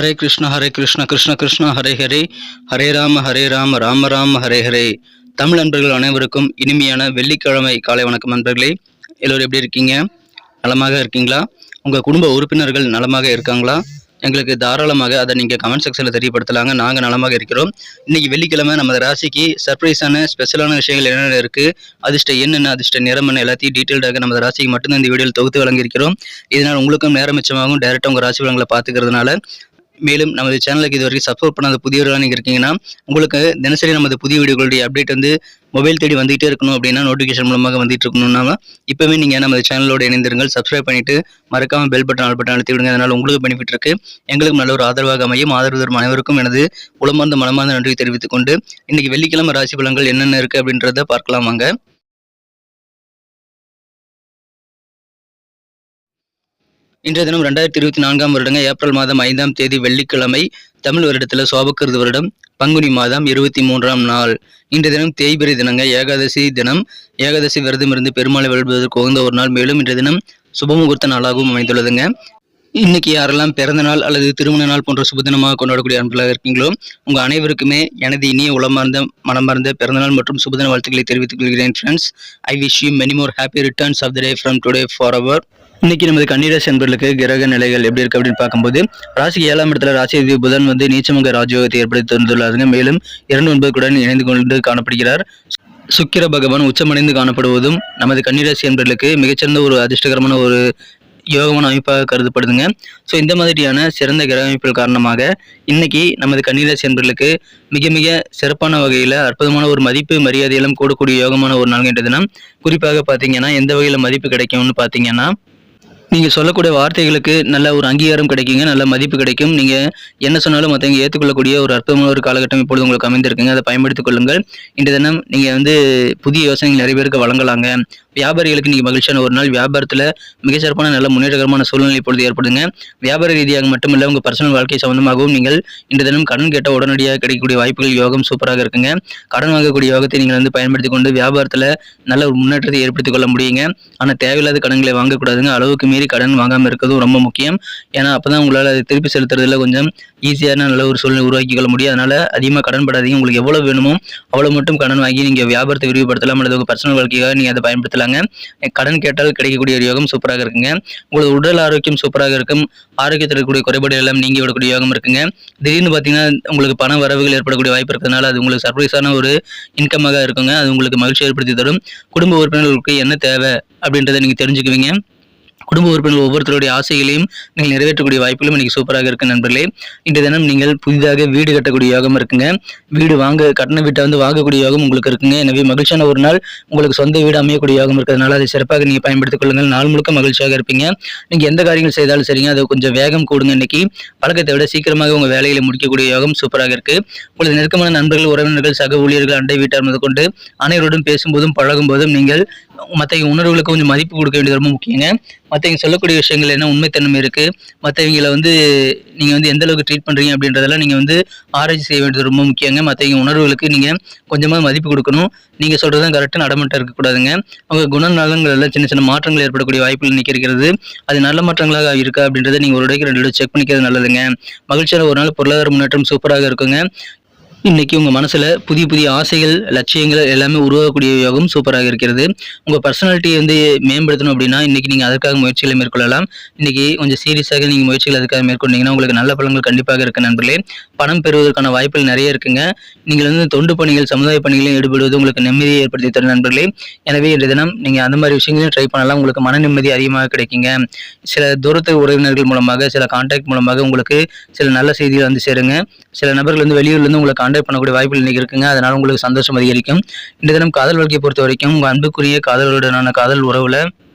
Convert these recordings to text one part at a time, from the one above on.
ஹரே கிருஷ்ண கிருஷ்ண கிருஷ்ண ஹரே ஹரே, ஹரே ராம ராம ராம ஹரே ஹரே. தமிழ் நண்பர்கள் அனைவருக்கும் இனிமையான வெள்ளிக்கிழமை காலை வணக்கம் நண்பர்களே. எல்லோரும் எப்படி இருக்கீங்க? நலமாக இருக்கீங்களா? உங்கள் குடும்ப உறுப்பினர்கள் நலமாக இருக்காங்களா? எங்களுக்கு தாராளமாக அதை நீங்கள் கமெண்ட் செக்ஷனில் தெரியப்படுத்தலாங்க. நாங்கள் நலமாக இருக்கிறோம். இன்றைக்கி வெள்ளிக்கிழமை நமது ராசிக்கு சர்ப்ரைஸான ஸ்பெஷலான விஷயங்கள் என்னென்ன இருக்குது, அதிர்ஷ்ட என்னென்ன, அதிர்ஷ்ட நிறம் என்ன, எல்லாத்தையும் டீட்டெயில்டாக நமது ராசிக்கு மட்டும்தான் இந்த வீடியோவில் தொகுத்து வழங்கியிருக்கிறோம். இதனால் உங்களுக்கும் நேரம் மிச்சமாகவும் டேரெக்டாக உங்கள் ராசி பலன்களை பார்த்துக்கிறதுனால. மேலும் நமது சேனலுக்கு இது வரைக்கும் சப்ஸ்கிரைப் பண்ணாத புதியவர்களாக நீங்கள் இருக்கீங்கன்னா உங்களுக்கு தினசரி நமது புதிய வீடியோக்களுடைய அப்டேட் மொபைல் தேடி வந்துகிட்டே இருக்கணும் அப்படின்னா நோட்டிஃபிகேஷன் மூலமாக வந்துட்டு இருக்கணும்னா இப்போவே நீங்கள் நமது சேனலோடு இணைந்திருங்கள். சப்ஸ்கிரைப் பண்ணிவிட்டு மறக்காமல் பெல் பட்டன் ஆல் பட்டன் அழுத்தி விடுங்க. அதனால் உங்களுக்கு பெனிஃபிட் இருக்குது, எங்களுக்கும் நல்ல ஒரு ஆதரவாக அமையும். ஆதரவு தரும் அனைவருக்கும் எனது உளமார்ந்த மனமார்ந்த நன்றியை தெரிவித்துக் கொண்டு இன்றைக்கி வெள்ளிக்கிழமை ராசி பலன்கள் என்னென்ன இருக்குது அப்படின்றத பார்க்கலாம் வாங்க. இன்றைய தினம் 2024 வருடங்க ஏப்ரல் மாதம் 5ஆம் தேதி வெள்ளிக்கிழமை, தமிழ் வருடத்தில் சோபக்கிருது வருடம் பங்குனி மாதம் 23ஆம் நாள். இன்றைய தினம் தேய்பிரை தினங்க, ஏகாதசி தினம். ஏகாதசி விரதம் இருந்து பெருமாளை வழிபடுவதற்கு உகந்த ஒரு நாள். மேலும் இன்றைய தினம் சுபமுகூர்த்த நாளாகவும் அமைந்துள்ளதுங்க. இன்னைக்கு யாரெல்லாம் பிறந்த நாள் அல்லது திருமண நாள் போன்ற சுபதினமாக கொண்டாடக்கூடிய அன்பர்களாக இருக்கீங்களோ உங்கள் அனைவருக்குமே எனது இனிய உளமார்ந்த மனமார்ந்த பிறந்தநாள் மற்றும் சுபதின வாழ்த்துக்களை தெரிவித்துக் கொள்கிறேன். Friends, I wish you many more happy returns of the day from today for our. இன்னைக்கு நமது கன்னிராசி அன்பர்களுக்கு கிரக நிலைகள் எப்படி இருக்கு அப்படின்னு பார்க்கும்போது, ராசிக்கு 7ஆம் இடத்துல ராசி புதன் நீச்சமங்க ராஜயோகத்தை ஏற்படுத்தி தந்துள்ளாருங்க. மேலும் 2 இணைந்து கொண்டு காணப்படுகிறார். சுக்கிர பகவான் உச்சமடைந்து காணப்படுவதும் நமது கன்னிராசி அன்பர்களுக்கு மிகச்சிறந்த ஒரு அதிர்ஷ்டகரமான ஒரு யோகமான அமைப்பாக கருதப்படுதுங்க. ஸோ இந்த மாதிரியான சிறந்த கிரக அமைப்புகள் காரணமாக இன்னைக்கு நமது கன்னிராசி அன்பர்களுக்கு மிக மிக சிறப்பான வகையில் அற்புதமான ஒரு மதிப்பு மரியாதையெல்லாம் கூடக்கூடிய யோகமான ஒரு நாள் என்ற தினம். குறிப்பாக பார்த்தீங்கன்னா எந்த வகையில் மதிப்பு கிடைக்கும்னு பார்த்தீங்கன்னா, நீங்கள் சொல்லக்கூடிய வார்த்தைகளுக்கு நல்ல ஒரு அங்கீகாரம் கிடைக்குங்க, நல்ல மதிப்பு கிடைக்கும். நீங்கள் என்ன சொன்னாலும் மற்றவங்க ஏற்றுக்கொள்ளக்கூடிய ஒரு அற்புதமான ஒரு காலகட்டம் இப்பொழுது உங்களுக்கு அமைந்திருக்குங்க. அதை பயன்படுத்திக் கொள்ளுங்கள். இன்றைய தினம் நீங்கள் புதிய யோசனைகள் நிறைய பேருக்கு வழங்கலாங்க. வியாபாரிகளுக்கு நீங்கள் மகிழ்ச்சியான ஒரு நாள். வியாபாரத்தில் மிகச்சிறப்பான நல்ல முன்னேற்றகரமான சூழ்நிலை இப்பொழுது ஏற்படுங்க. வியாபார ரீதியாக மட்டுமில்லை, உங்கள் பர்சனல் வாழ்க்கை சம்பந்தமாகவும் நீங்கள் இன்றைய தினம் கடன் கேட்ட உடனடியாக கிடைக்கக்கூடிய வாய்ப்புகள் யோகம் சூப்பராக இருக்குங்க. கடன் வாங்கக்கூடிய யோகத்தை நீங்கள் பயன்படுத்தி கொண்டு வியாபாரத்தில் நல்ல ஒரு முன்னேற்றத்தை ஏற்படுத்திக் கொள்ள முடியுங்க. ஆனால் தேவையில்லாத கடன்களை வாங்கக்கூடாதுங்க. அளவுக்கு மீறி கடன் வாங்காமல் இருக்கிறதும் ரொம்ப முக்கியம். ஏன்னா அப்பதான் உங்களால் அதை திருப்பி செலுத்துறதுல கொஞ்சம் ஈஸியான நல்ல ஒரு சூழ்நிலை உருவாக்கி கொள்ள முடியும். அதனால அதிகமாக கடன் படாதீங்க. உங்களுக்கு எவ்வளவு வேணுமோ அவ்வளவு மட்டும் கடன் வாங்கி நீங்கள் வியாபாரத்தை விரிவுபடுத்தலாம் அல்லது உங்கள் பர்சனல் வாழ்க்கையாக நீங்கள் அதை பயன்படுத்தலாங்க. கடன் கேட்டால் கிடைக்கக்கூடிய யோகம் சூப்பராக இருக்குங்க. உங்களது உடல் ஆரோக்கியம் சூப்பராக இருக்கும். ஆரோக்கியத்தில் இருக்கக்கூடிய குறைபாடு எல்லாம் நீங்கி விடக்கூடிய யோகம் இருக்குங்க. திடீர்னு பார்த்தீங்கன்னா உங்களுக்கு பண வரவுகள் ஏற்படக்கூடிய வாய்ப்பு இருக்கிறதுனால அது உங்களுக்கு சர்ப்ரைஸான ஒரு இன்கமாக இருக்குங்க. அது உங்களுக்கு மகிழ்ச்சி ஏற்படுத்தி தரும். குடும்ப உறுப்பினர்களுக்கு என்ன தேவை அப்படின்றத நீங்கள் தெரிஞ்சுக்குவீங்க. குடும்ப உறுப்பினர்கள் ஒவ்வொருத்தருடைய ஆசைகளையும் நீங்கள் நிறைவேற்றக்கூடிய வாய்ப்புகளும் இன்னைக்கு சூப்பராக இருக்கு நண்பர்களே. இன்றைய தினம் நீங்கள் புதிதாக வீடு கட்டக்கூடிய யோகம் இருக்குங்க. வீடு கட்டின வீட்டை வாங்கக்கூடிய யோகம் உங்களுக்கு இருக்குங்க. எனவே மகிழ்ச்சியான ஒரு நாள். உங்களுக்கு சொந்த வீடு அமையக்கூடிய யோகம் இருக்கிறதுனால அதை சிறப்பாக நீங்கள் பயன்படுத்திக் கொள்ளுங்கள். நாள் முழுக்க மகிழ்ச்சியாக இருப்பீங்க. நீங்கள் எந்த காரியங்கள் செய்தாலும் சரிங்க, அதை கொஞ்சம் வேகம் கூடுங்க. இன்னைக்கு பழக்கத்தை விட சீக்கிரமாக உங்கள் வேலைகளை முடிக்கக்கூடிய யோகம் சூப்பராக இருக்கு. உங்களது நெருக்கமான நண்பர்கள், உறவினர்கள், சக ஊழியர்கள், அண்டை வீட்டார் முதல் கொண்டு அனைவருடன் பேசும்போதும் பழகும் போதும் நீங்கள் மற்ற உணர்வுகளுக்கு கொஞ்சம் மதிப்பு கொடுக்க வேண்டியது ரொம்ப முக்கியங்க. மற்றவங்க சொல்லக்கூடிய விஷயங்கள் என்ன உண்மைத்தன்மை இருக்குது, மற்றவங்களை நீங்கள் எந்த அளவுக்கு ட்ரீட் பண்ணுறீங்க அப்படின்றதெல்லாம் நீங்கள் ஆராய்ச்சி செய்ய வேண்டியது ரொம்ப முக்கியங்க. மற்றவங்க உணர்வுகளுக்கு நீங்கள் கொஞ்சமாக மதிப்பு கொடுக்கணும். நீங்கள் சொல்கிறது தான் கரெக்டாக நடமாட்டம் இருக்கக்கூடாதுங்க. உங்கள் குணநலன்களில் சின்ன சின்ன மாற்றங்கள் ஏற்படக்கூடிய வாய்ப்புகள் இன்னைக்கு இருக்கிறது. அது நல்ல மாற்றங்களாக இருக்கா அப்படின்றத நீங்கள் ஒரு இடைக்கு 2 செக் பண்ணிக்கிறது நல்லதுங்க. மகிழ்ச்சியான ஒரு நாள். பொருளாதார முன்னேற்றம் சூப்பராக இருக்குங்க. இன்னைக்கு உங்கள் மனசில் புதிய புதிய ஆசைகள், லட்சியங்கள் எல்லாமே உருவாகக்கூடிய யோகம் சூப்பராக இருக்கிறது. உங்கள் பர்சனாலிட்டியை மேம்படுத்தணும் அப்படின்னா இன்னைக்கு நீங்கள் அதற்காக முயற்சிகளை மேற்கொள்ளலாம். இன்னைக்கு கொஞ்சம் சீரியஸாக நீங்கள் முயற்சிகள் அதுக்காக மேற்கொண்டீங்கன்னா உங்களுக்கு நல்ல பலன்கள் கண்டிப்பாக இருக்கு நண்பர்களே. பணம் பெறுவதற்கான வாய்ப்புகள் நிறைய இருக்குங்க. நீங்கள் தொண்டு பணிகள், சமுதாய பணிகளில் ஈடுபடுவது உங்களுக்கு நிம்மதியை ஏற்படுத்தி தரும் நண்பர்களே. எனவே இன்றைய தினம் நீங்கள் அந்த மாதிரி விஷயங்களையும் ட்ரை பண்ணலாம். உங்களுக்கு மன நிம்மதி அதிகமாக கிடைக்குங்க. சில தூரத்து உறவினர்கள் மூலமாக, சில கான்டாக்ட் மூலமாக உங்களுக்கு சில நல்ல செய்திகள் சேருங்க. சில நபர்கள் வெளியூர்லேருந்து உங்களுக்கு கான்டாக்ட் பண்ணக்கூடிய வாய்ப்புகள் இன்னைக்கு இருக்குங்க. அதனால உங்களுக்கு சந்தோஷம் அதிகரிக்கும். இந்த தினம் காதல் வாழ்க்கையை பொறுத்த வரைக்கும் உங்கள் அன்புக்குரிய காதலருடனான காதல் உறவுல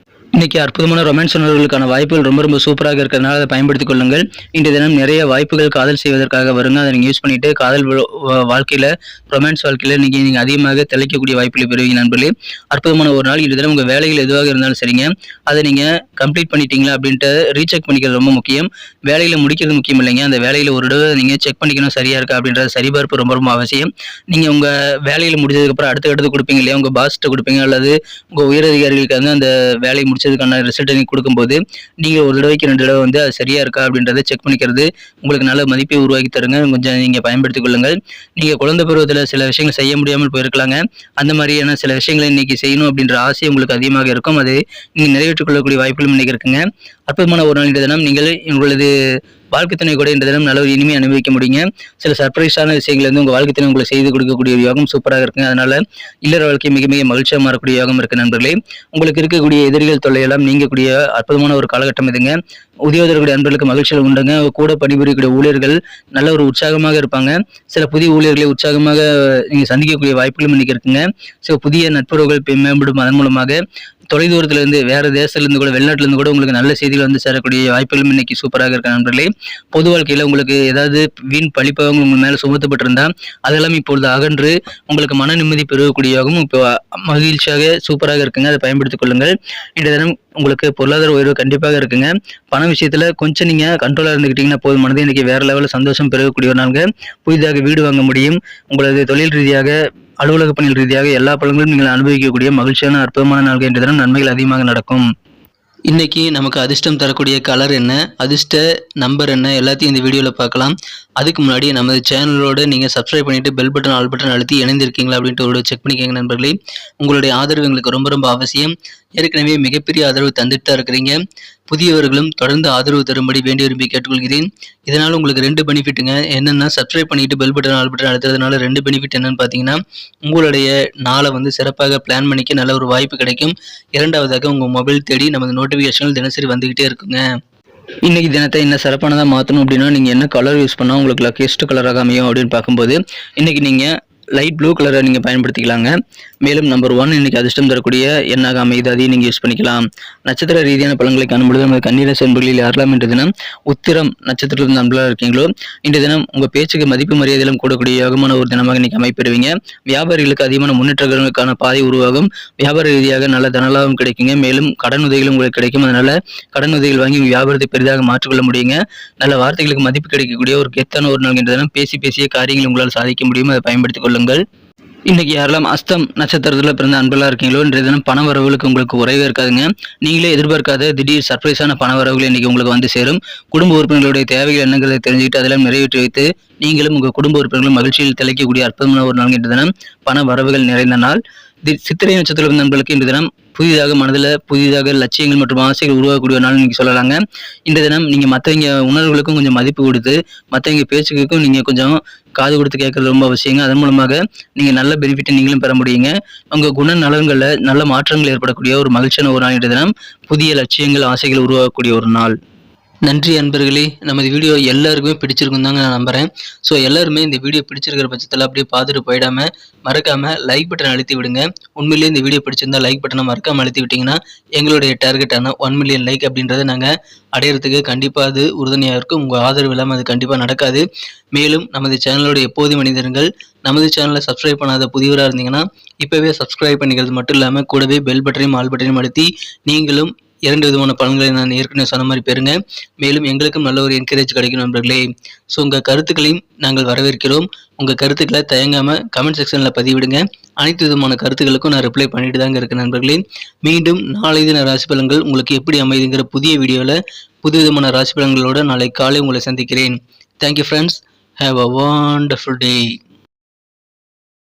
இன்னைக்கு அற்புதமான ரொமான்ஸ் உணர்வுகளுக்கான வாய்ப்புகள் ரொம்ப ரொம்ப சூப்பராக இருக்கிறதுனால அதை பயன்படுத்திக் கொள்ளுங்கள். இன்றைய தினம் நிறைய வாய்ப்புகள் காதல் செய்வதற்காக வருங்க. அதை நீங்கள் யூஸ் பண்ணிட்டு காதல் வாழ்க்கையில், ரொமான்ஸ் வாழ்க்கையில் நீங்கள் அதிகமாக திளைக்கக்கூடிய வாய்ப்புகளை பெறுவீங்க நண்பர்களே. அற்புதமான ஒரு நாள். இன்றைய தினம் உங்கள் வேலைகள் எதுவாக இருந்தாலும் சரிங்க, அதை நீங்கள் கம்ப்ளீட் பண்ணிட்டீங்களா அப்படின்ட்டு ரீசெக் பண்ணிக்கிறது ரொம்ப முக்கியம். வேலையில் முடிக்கிறது முக்கியம் இல்லைங்க. அந்த வேலையில் ஒரு தடவை நீங்கள் செக் பண்ணிக்கணும் சரியா இருக்கா அப்படின்றத சரிபார்ப்பு ரொம்ப ரொம்ப அவசியம். நீங்கள் உங்கள் வேலையில் முடிச்சதுக்கப்புறம் அடுத்த கொடுப்பீங்க இல்லையா, உங்கள் பாஸ்ட்டை கொடுப்பீங்க அல்லது உங்கள் உயரதிகாரிகளுக்கு அந்த வேலையை முடிச்ச வச்சதுக்கான ரிசல்ட்டை நீங்கள் கொடுக்கும்போது நீங்கள் ஒரு தடவைக்கு 2 தடவை வந்து அது சரியாக இருக்கா அப்படின்றத செக் பண்ணிக்கிறது உங்களுக்கு நல்ல மதிப்பை உருவாக்கி தருங்க. கொஞ்சம் நீங்கள் பயன்படுத்திக் கொள்ளுங்கள். நீங்கள் குழந்தை பருவத்தில் சில விஷயங்கள் செய்ய முடியாமல் போயிருக்கலாங்க. அந்த மாதிரியான சில விஷயங்களை இன்னைக்கு செய்யணும் அப்படின்ற ஆசை உங்களுக்கு அதிகமாக இருக்கும். அதை நீங்கள் நிறைவேற்றிக் கொள்ளக்கூடிய வாய்ப்புகளும் இன்னைக்கு இருக்குங்க. அற்புதமான ஒரு நாள் இன்றைய தினம். நீங்கள் உங்களது வாழ்க்கை துணை கூட இந்த தினம் நல்ல ஒரு இனிமை அனுபவிக்க முடியுங்க. சில சர்ப்ரைஸான விஷயங்கள் வந்து உங்கள் வாழ்க்கை துணை உங்களுக்கு செய்து கொடுக்கக்கூடிய ஒரு யோகம் சூப்பராக இருக்குங்க. அதனால இல்லற வாழ்க்கை மிக மிக மகிழ்ச்சியாக மாறக்கூடிய யோகம் இருக்கு நண்பர்களே. உங்களுக்கு இருக்கக்கூடிய எதிரிகள் தொல்லையெல்லாம் நீங்கக்கூடிய அற்புதமான ஒரு காலகட்டம் இதுங்க. உத்தியோகத்தரக்கூடிய அன்பர்களுக்கு மகிழ்ச்சிகள் உண்டுங்க. கூட பணிபுரியக்கூடிய ஊழியர்கள் நல்ல ஒரு உற்சாகமாக இருப்பாங்க. சில புதிய ஊழியர்களை உற்சாகமாக நீங்கள் சந்திக்கக்கூடிய வாய்ப்புகளும் இன்னைக்கு இருக்குங்க. சில புதிய நட்புறவுகள் மேம்படும். அதன் மூலமாக தொலைதூரத்துல இருந்து வேற தேசத்துல இருந்து கூட வெளிநாட்டுல இருந்து கூட உங்களுக்கு நல்ல செய்திகள் வந்து சேரக்கூடிய வாய்ப்புகளும் இன்னைக்கு சூப்பராக இருக்க நண்பர்களே. பொது வாழ்க்கையில உங்களுக்கு ஏதாவது வீண் பழிப்பவங்க உங்க மேல சுமத்தப்பட்டிருந்தா அதெல்லாம் இப்பொழுது அகன்று உங்களுக்கு மன நிம்மதி பெறக்கூடியவும் இப்போ மகிழ்ச்சியாக சூப்பராக இருக்குங்க. அதை பயன்படுத்திக் கொள்ளுங்கள். இன்றைய தினம் உங்களுக்கு பொருளாதார உயர்வு கண்டிப்பாக இருக்குங்க. பண விஷயத்துல கொஞ்சம் நீங்க கண்ட்ரோலா இருந்துக்கிட்டீங்கன்னா போதும். மனதை இன்னைக்கு வேற லெவலில் சந்தோஷம் பெறக்கூடிய ஒரு நாளுங்க. புதிதாக வீடு வாங்க முடியும். உங்களது தொழில் ரீதியாக அலுவலக பணிகள் ரீதியாக எல்லா பலன்களும் நீங்கள் அனுபவிக்கக்கூடிய மகிழ்ச்சியான அற்புதமான நாள்கள் இன்றைய தினம் நன்மைகள் அதிகமாக நடக்கும். இன்னைக்கு நமக்கு அதிர்ஷ்டம் தரக்கூடிய கலர் என்ன, அதிர்ஷ்ட நம்பர் என்ன, எல்லாத்தையும் இந்த வீடியோவில் பார்க்கலாம். அதுக்கு முன்னாடி நமது சேனலோட நீங்கள் சப்ஸ்கிரைப் பண்ணிட்டு பெல் பட்டன் ஆல் பட்டன் அழுத்தி இணைந்திருக்கீங்களா அப்படின்ட்டு ஒரு செக் பண்ணிக்கோங்க நண்பர்களே. உங்களுடைய ஆதரவு எங்களுக்கு ரொம்ப ரொம்ப அவசியம். ஏற்கனவே மிகப்பெரிய ஆதரவு தந்துட்டு தான் இருக்கிறீங்க. புதியவர்களும் தொடர்ந்து ஆதரவு தரும்படி வேண்டி விரும்பி கேட்டுக்கொள்கிறேன். இதனால் உங்களுக்கு 2 பெனிஃபிட்டுங்க. என்னென்னா சப்ஸ்கிரைப் பண்ணிட்டு பெல் பட்டன் ஆல் பட்டன் அழுத்துறதுனால 2 பெனிஃபிட் என்னன்னு பார்த்தீங்கன்னா, உங்களுடைய நாளை வந்து சிறப்பாக பிளான் பண்ணிக்க நல்ல ஒரு வாய்ப்பு கிடைக்கும். இரண்டாவதாக உங்கள் மொபைல் தேடி நமது நோட்டிஃபிகேஷன்கள் தினசரி வந்துக்கிட்டே இருக்குங்க. இன்னைக்கு தினத்தை என்ன சிறப்பானதாக மாற்றணும் அப்படின்னா, நீங்கள் என்ன கலர் யூஸ் பண்ணால் உங்களுக்கு லக்கியஸ்ட் கலராக அமையும் அப்படின்னு பார்க்கும்போது இன்னைக்கு நீங்கள் லைட் ப்ளூ கலரை நீங்கள் பயன்படுத்திக்கலாங்க. மேலும் நம்பர் 1 இன்னைக்கு அதிர்ஷ்டம் தரக்கூடிய எண்ணாக அமைது, அதையும் நீங்கள் யூஸ் பண்ணிக்கலாம். நட்சத்திர ரீதியான பலன்களை காணும்பொழுது நமது கன்னிராசி அன்பர்களில் யாரெல்லாம் இன்றைய தினம் உத்திரம் நட்சத்திரத்தில் நண்பர்களாக இருக்கீங்களோ இன்றைய தினம் உங்கள் பேச்சுக்கு மதிப்பு மரியாதையிலும் கூடக்கூடிய யோகமான ஒரு தினமாக இன்னைக்கு அமைப்பெறுவீங்க. வியாபாரிகளுக்கு அதிகமான முன்னேற்றங்களுக்கான பாதை உருவாகும். வியாபார ரீதியாக நல்ல தனலாபம் கிடைக்குங்க. மேலும் கடன் உதவிகளும் உங்களுக்கு கிடைக்கும். அதனால கடன் உதவிகள் வாங்கி வியாபாரத்தை பெரிதாக மாற்றிக்கொள்ள முடியுங்க. நல்ல வார்த்தைகளுக்கு மதிப்பு கிடைக்கக்கூடிய ஒரு கெத்தான ஒரு நாள் இன்றைய தினம். பேசிய காரியங்கள் உங்களால் சாதிக்க முடியும். அதை பயன்படுத்திக் கொள்ளுங்கள். இன்னைக்கு யாரெல்லாம் அஸ்தம் நட்சத்திரத்தில் பிறந்த அன்பர்களாக இருக்கீங்களோ இன்றைய தினம் பண வரவுகளுக்கு உங்களுக்கு குறைவே இருக்காதுங்க. நீங்களே எதிர்பார்க்காத திடீர் சர்ப்ரைஸான பண வரவுகள் இன்னைக்கு உங்களுக்கு வந்து சேரும். குடும்ப உறுப்பினர்களுடைய தேவைகள் என்னங்கிறதை தெரிஞ்சுக்கிட்டு அதெல்லாம் நிறைவேற்றி வைத்து நீங்களும் உங்கள் குடும்ப உறுப்பினர்களும் மகிழ்ச்சியில் திளைக்கக்கூடிய அற்புதமான ஒரு நாள் இன்றைய தினம். பண வரவுகள் நிறைந்த நாள். சித்திரை நட்சத்திரம் நண்பர்களுக்கு இன்றைய தினம் புதிதாக மனதில் புதிதாக லட்சியங்கள் மற்றும் ஆசைகள் உருவாக்கக்கூடிய நாள் நீங்கள் சொல்லலாங்க. இந்த தினம் நீங்கள் மற்றவங்க உணர்வுகளுக்கும் கொஞ்சம் மதிப்பு கொடுத்து மற்றவங்க பேச்சுக்கும் நீங்கள் கொஞ்சம் காது கொடுத்து கேட்கறது ரொம்ப அவசியங்க. அதன் மூலமாக நீங்கள் நல்ல பெனிஃபிட்டை நீங்களும் பெற முடியுங்க. உங்கள் குண நலன்களில் நல்ல மாற்றங்கள் ஏற்படக்கூடிய ஒரு மகிழ்ச்சியான ஒரு நாள் இன்றைய தினம். புதிய லட்சியங்கள் ஆசைகள் உருவாக்கக்கூடிய ஒரு நாள். நன்றி அன்பர்களே. நமது வீடியோ எல்லாருக்குமே பிடிச்சிருக்கும் தாங்க நான் நம்புகிறேன். ஸோ எல்லாருமே இந்த வீடியோ பிடிச்சிருக்கிற பட்சத்தில் அப்படியே பார்த்துட்டு போயிடாமல் மறக்காமல் லைக் பட்டன் அழுத்தி விடுங்க. உண்மையிலேயே இந்த வீடியோ பிடிச்சிருந்தா லைக் பட்டனை மறக்காமல் அழுத்தி விட்டிங்கன்னா எங்களுடைய டார்கெட்டான 1 மில்லியன் லைக் அப்படின்றத நாங்கள் அடையிறதுக்கு கண்டிப்பாக அது உறுதுணையாக இருக்கும். உங்கள் ஆதரவு இல்லாமல் அது கண்டிப்பாக நடக்காது. மேலும் நமது சேனலோட எப்போதும் மனிதர்கள் நமது சேனலை சப்ஸ்கிரைப் பண்ணாத புதியவராக இருந்தீங்கன்னா இப்போவே சப்ஸ்கிரைப் பண்ணிக்கிறது மட்டும் இல்லாமல் கூடவே பெல் பட்டனையும் ஆல் பட்டனையும் அழுத்தி நீங்களும் 2 விதமான பலன்களை நான் ஏற்கனவே சொன்ன மாதிரி பெறுங்க. மேலும் எங்களுக்கும் நல்ல ஒரு என்கரேஜ் கிடைக்கும் நண்பர்களே. ஸோ உங்கள் கருத்துக்களையும் நாங்கள் வரவேற்கிறோம். உங்கள் கருத்துக்களை தயங்காமல் கமெண்ட் செக்ஷனில் பதிவிடுங்க. அனைத்து விதமான கருத்துக்களுக்கும் நான் ரிப்ளை பண்ணிட்டு தாங்க இருக்கேன் நண்பர்களே. மீண்டும் நாளை தின ராசி பலன்கள் உங்களுக்கு எப்படி அமைதுங்கிற புதிய வீடியோவில் புது விதமான ராசி பலன்களோட நாளை காலை உங்களை சந்திக்கிறேன். Thank you friends. Have a wonderful day.